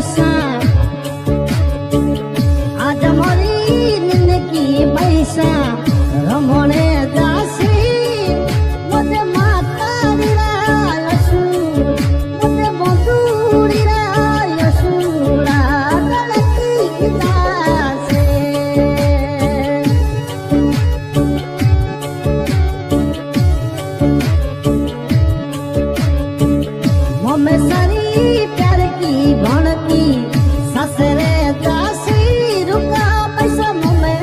पैसा आज मरी निंदकी पैसा रमणे दासी मते मातारीरा यसुर मते बंधुरीरा यसुरा गलती दासे मम्मी सारी प्यार की भणकी ससरे दासी रुका पैसा मम्मी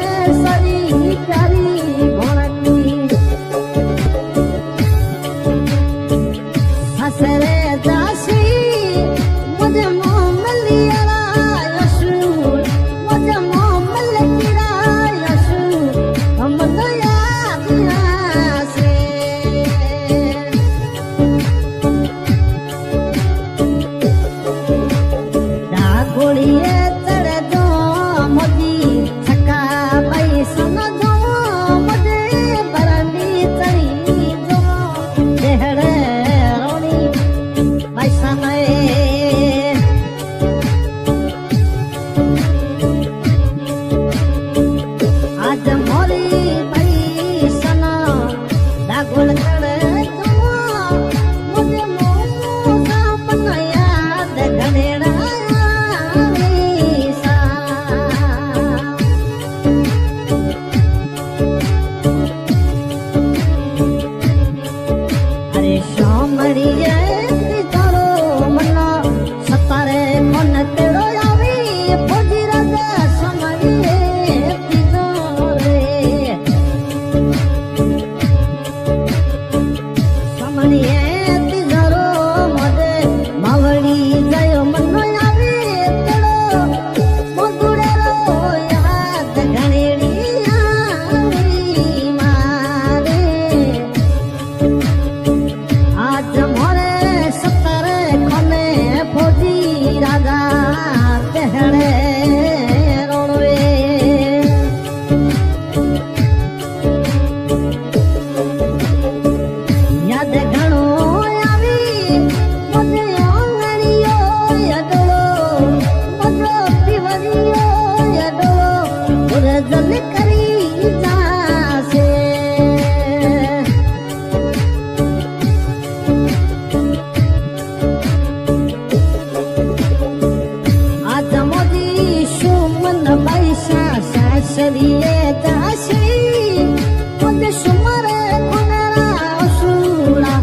सारी प्यारी भणकी ससरे दासी मुझे मोमलिया यसुर मुझे मोमलिया यसुर हम दया दिया से गोलिए चढ़ दो मोदी छक्का पैसा न दो मुझे बरंडी चढ़ी दो देहड़े रोनी पैसा नए आज मोरी पैसा न दागुल चढ़ दो मुझे मोसा पनया देखनेड़ा मरिए तारो मना सतारे मन तेरो आवी फौजी राजा समरिए तिजोरे समरिए तिजोरो मदे मावड़ी जायो मनो आवी तेरो मधुरेरो याद घणेड़ी आवी मारे आज मोरे सत्तर खने फौजी राजा तेहड़े रोड़वे याद घणो आवी मुझे आंगणियो यदड़ो मुझो पिवरियो यदड़ो उरे जल करी जासे पैसा सासरिए दासी मुझे सुमरे गुनेरा असुरा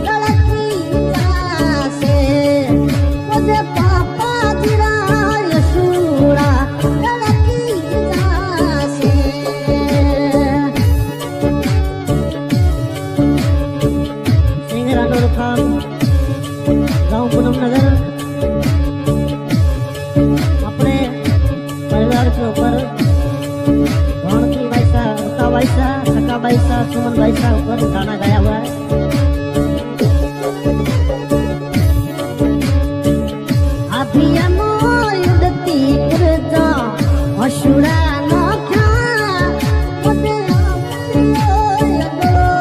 गलती दासे मुझे पापा दिरा यसुरा गलती दासे सिंगरा नूर खान गांव पूनम नगर अपने परिवार के ऊपर भणकी भाईसा रुका भाईसा सका भाईसा सुमन भाईसा ऊपर गाना गाया हुआ है। अभियानो युद्धती पुरजा असुरा नख्या मुझे आमलियो यदड़ो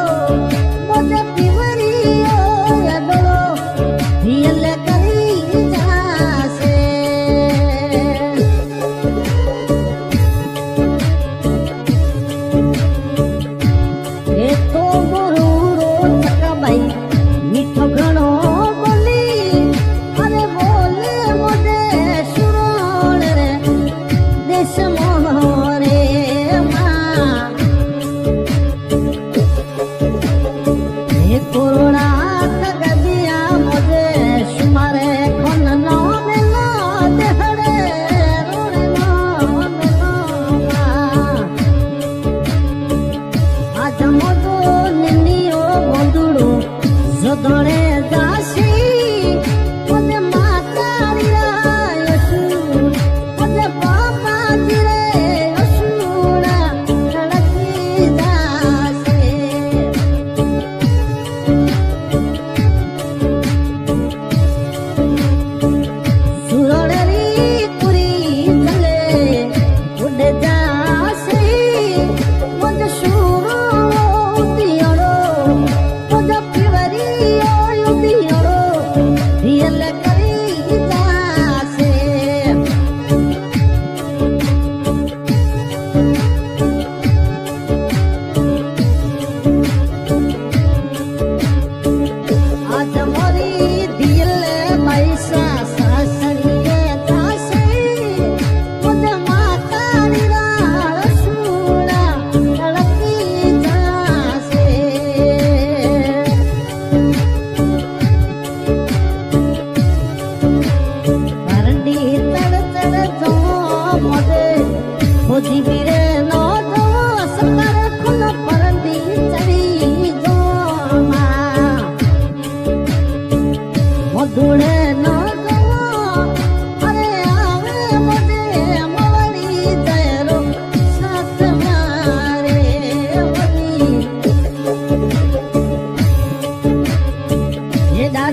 मुझे पिवरियो यदड़ो हियल करी जासे तो गुरु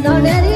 દોડેરી